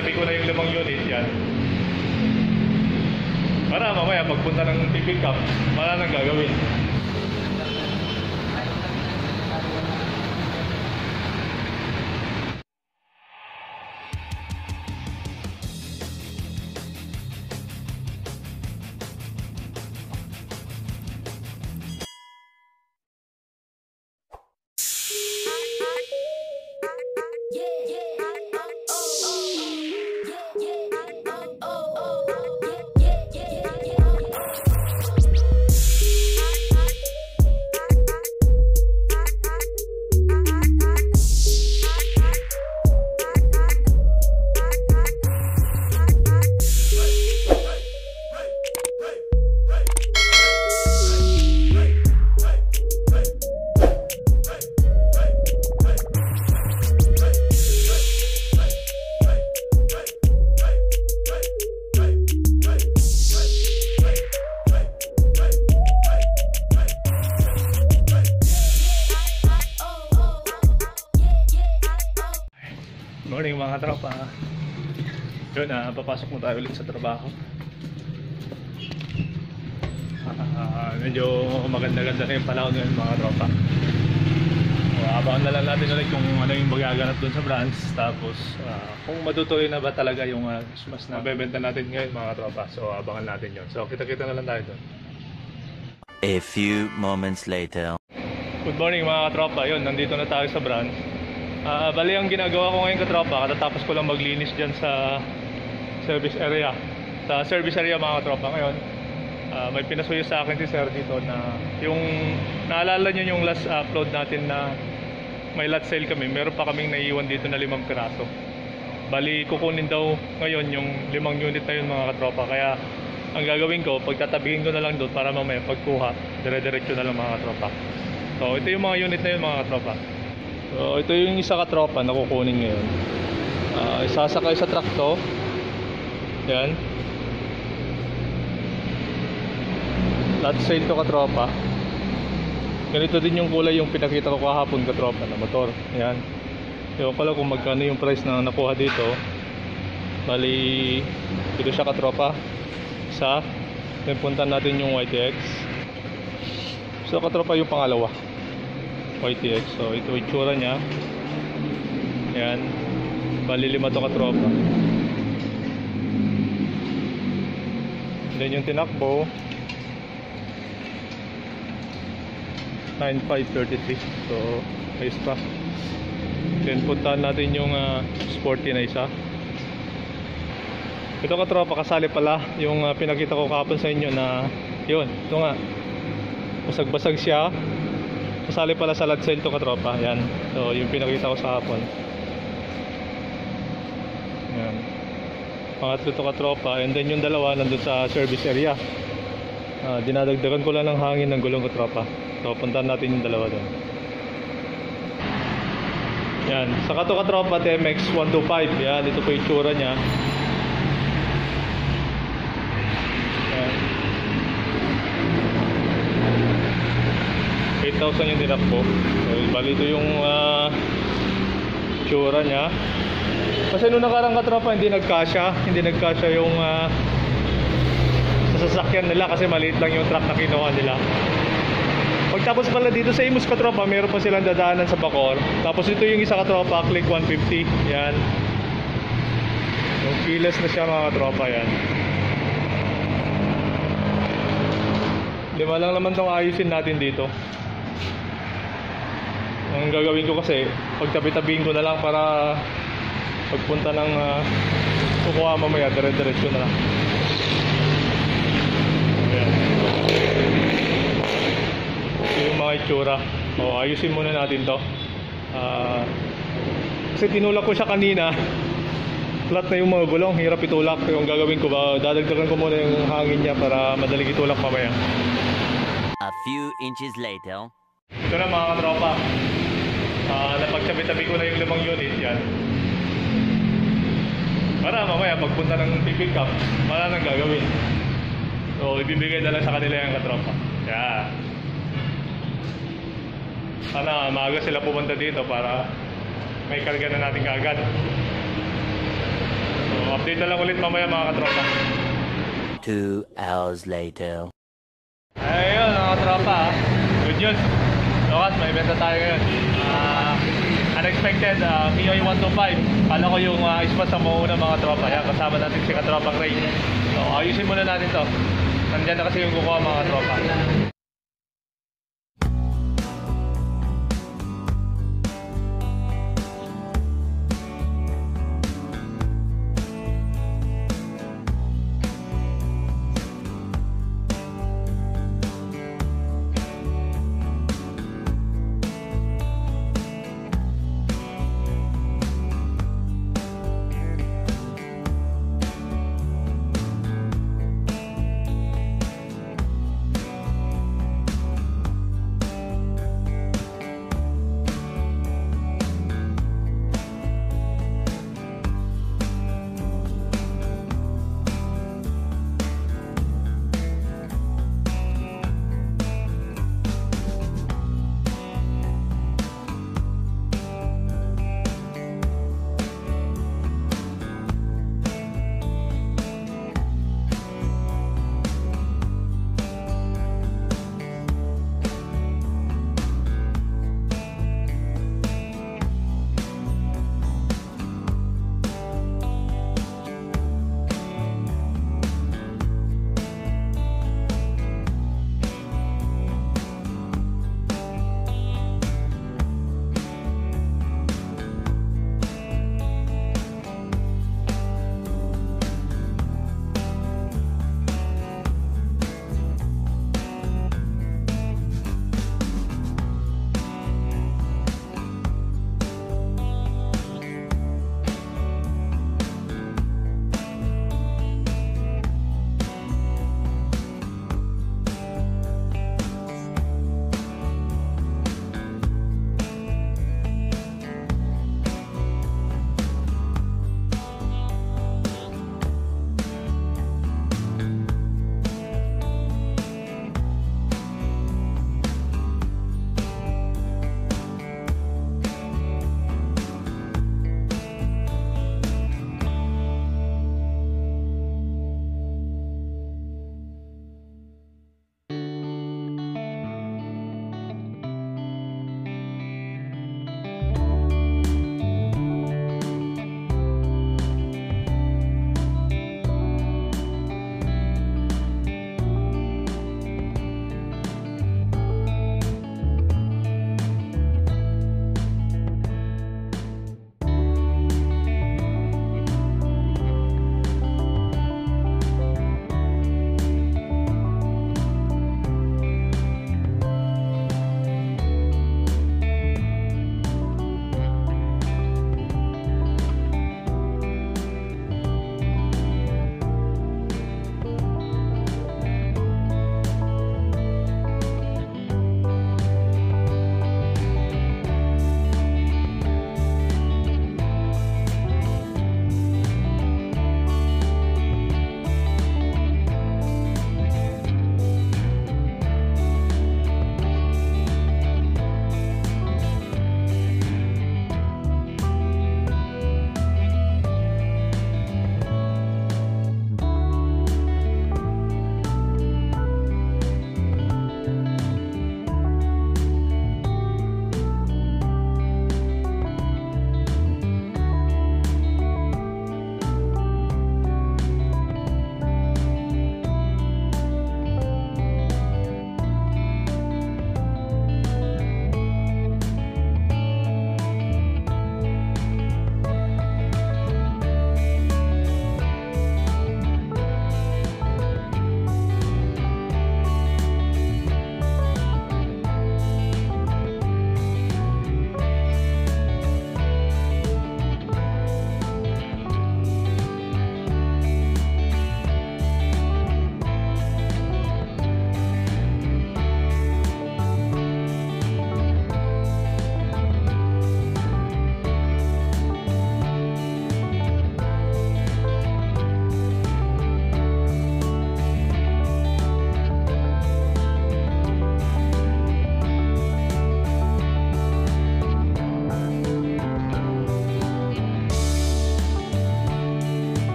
Sabi ko na yung 5 unit yan. Para mamaya pagpunta ng pick up, wala nang gagawin. Morning mga tropa. Yun, papasok mo tayo ulit sa trabaho. Medyo maganda-ganda na yung panahon ngayon mga tropa. Abangan na lang natin ulit kung ano yung magaganap dun sa branch. Tapos kung matutuloy na ba talaga yung mas nabebenta natin ngayon mga tropa. So abangan natin yun. So kita-kita na lang tayo dun. A few moments later. Good morning mga tropa. Yun, nandito na tayo sa branch. Bali ang ginagawa ko ngayon katropa, katatapos ko lang maglinis dyan sa service area. Sa service area mga katropa ngayon, may pinasuyo sa akin si sir dito na yung naalala nyo yung last upload natin na may lot sale kami. Meron pa kaming naiiwan dito na 5 piraso. Bali kukunin daw ngayon yung 5 unit na yun mga katropa. Kaya ang gagawin ko, pagtatabihin ko na lang doon para mamaya pagkuha, dire-diretso na lang mga katropa. So ito yung mga unit na yun mga katropa. So ito yung isa katropa na kukunin ngayon. Isasakay sa truck to. Yan. Lot sale to katropa. Ganito din yung kulay yung pinakita ko kahapon katropa na motor. Yan. Ewan ko lang kung magkano yung price na nakuha dito. Bali dito siya katropa. Isa. Then puntan natin yung YTX. So katropa yung pangalawa, YTX. So ito yung itsura nya. Yan. Bali 5 to katropa. Then yung tinakbo 9533. So ayos pa. Then puntahan natin yung sporty na isa. Ito katropa, kasali pala yung pinakita ko kahapon sa inyo na yun, ito nga basag-basag siya. Kasali pala sa lot sale to katropa. Yan. So yung pinakita ko sa hapon. Yan. Pangatlo to katropa. And then yung dalawa nandun sa service area. Dinadagdagan ko lang ng hangin ng gulong katropa. So puntahan natin yung dalawa doon. Yan. Saka to katropa TMX 125. Yan. Ito po yung tsura nya. Yan. 8,000 yung tinakbo. So, bali ito yung tsura nya. Kasi nung nakarang katropa hindi nagkasya yung sasakyan nila kasi maliit lang yung truck na kinuha nila. Pagtapos pala dito sa Imus katropa, meron pa silang dadaanan sa Bacoor. Tapos ito yung isa katropa, Click 150. Yan. Yung keyless na siya mga katropa. Yan. 5 lang naman itong ayusin natin dito. Ang gagawin ko kasi pagtabi-tabihin ko na lang para pagpunta ng kukuha mamaya dire-diretso na lang. Ayan. Ito yung mga itsura. Ayusin muna natin to. Kasi tinulak ko siya kanina, flat na yung mga gulong, hirap itulak. Yung gagawin ko ba, dadagdagan ko muna yung hangin niya para madaling itulak mamaya. A few inches later. Ito na mga katropa, napagtabi-tabi ko na yung 5 unit. Yan. Para mamaya pagpunta ng pick up, wala nang gagawin. So ibibigay na lang sa kanila yung katropa. Yan. Sana maaga sila pumunta dito para may karga na natin kaagad. So Update na lang ulit mamaya mga katropa. 2 hours later. Ayun mga katropa. Good news. Lokat, may benta tayo ngayon. Unexpected, MIUI 125. Kala ko yung ispa sa mauna mga tropa. Yan, kasama natin si katropang Ray. So, ayusin muna natin to. Nandiyan na kasi yung kukuha mga tropa.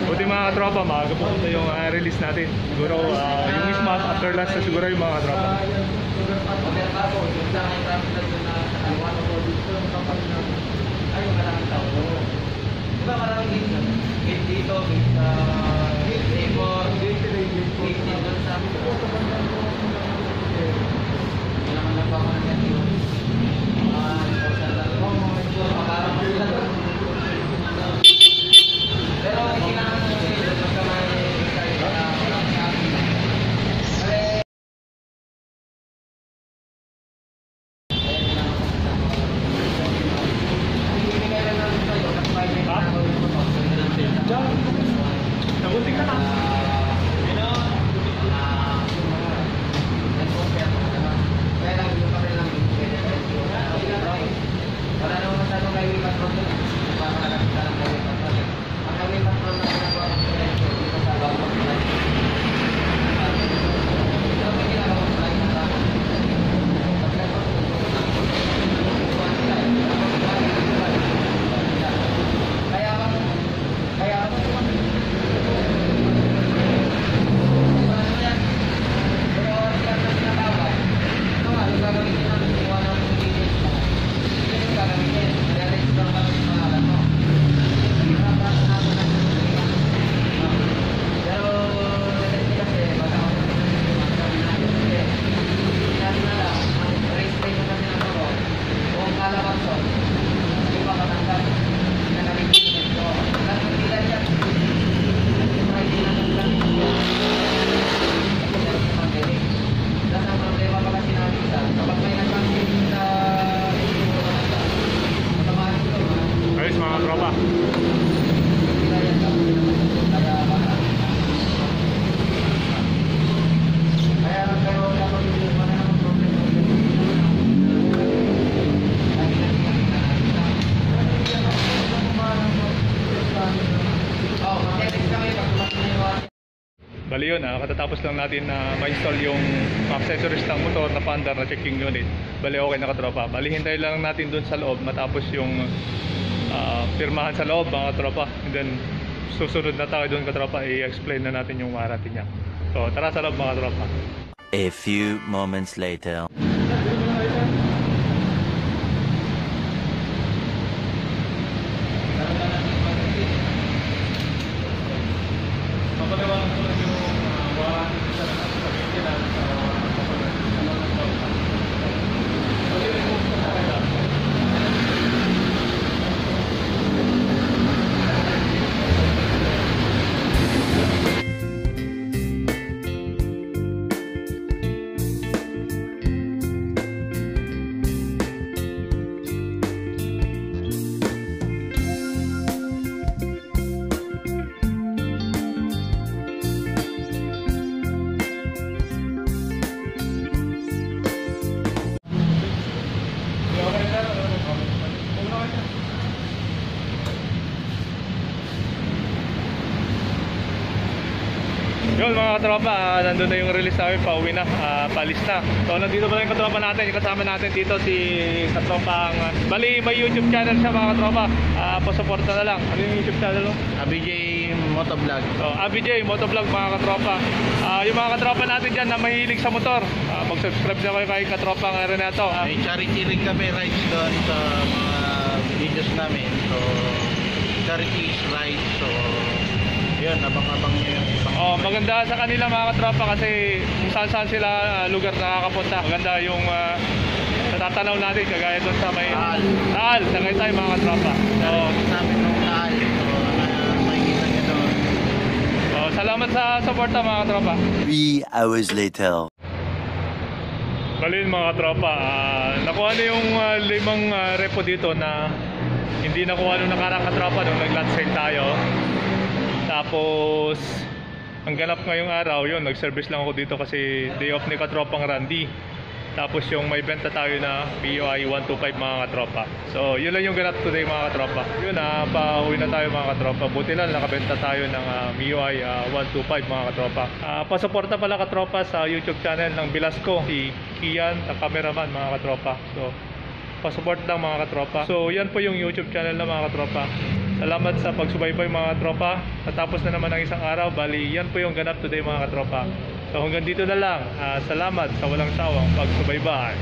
Buti mga katropa, maaga po ito yung release natin. Siguro yung mismo after lunch na siguro yung mga katropa. Diba maraming gate dito, gate sa labor, gate dito sa kailangan lang pa mga yan yun. Pero kailangan mo sila pagka Nabuting ka na. wala naman masyadong highway patrol doon. Papakalapit lang highway patrol. Ang highway patrol na ginagawa ng silencio dito sa bawat silencio. Ito may ginagawa sa lahat ng tao. Kaya ako Ayos mga katropa. Bali yun, katatapos lang natin na ma-install yung accessories ng motor na Panda na checking unit. Bali okay na katropa. Bali hintay lang natin dun sa loob matapos yung pirmahan sa loob mga katropa. And then susunod na tayo dun katropa, i-explain na natin yung warranty niya. So tara sa loob mga katropa. A few moments later. Papalawakan ko lang yung warranty sa maintenance sa yun mga katropa, nandun na yung release namin, pauwi na, paalis na. So nandito pala yung katropa natin, yung kasama natin dito si katropang bali may YouTube channel siya mga katropa, pasuporta na lang. Ano yung YouTube channel mo? ABJ Motovlog. So ABJ Motovlog mga katropa. Yung mga katropa natin dyan na mahilig sa motor, mag-subscribe na kayo kay katropang Renato. May charity rin kami rides doon sa mga videos namin. So charity is rides. So yun, abang-abang nyo yung ibang. Maganda sa kanila mga katropa kasi kung saan sila lugar nakakapunta. Maganda yung natatanaw natin kagaya doon sa may Taal, sagay tayo mga katropa. So, namin nung Taal. So makikita nyo doon. so salamat sa suporta mga katropa. 3 hours later. Balin mga katropa, nakuha na yung 5 repo dito na hindi nakuha nung nakarang katropa nung nag-lot sale tayo. Tapos ang ganap ngayong araw yun, nag-service lang ako dito kasi day off ni katropang Randy. Tapos yung may benta tayo na POI 125 mga katropa. So yun lang yung ganap today mga katropa. Yun pauwi na tayo mga katropa. Buti lang nakabenta tayo ng MIUI 125 mga katropa. Pasuporta pala katropa sa YouTube channel ng Bilasco, si Kian, ang cameraman mga katropa. So pasupport lang mga katropa. So yan po yung YouTube channel na mga katropa. Salamat sa pagsubaybay mga katropa. Natapos na naman ang isang araw. Bali, yan po yung ganap today mga katropa. So hanggang dito na lang. Salamat sa walang sawang pagsubaybay.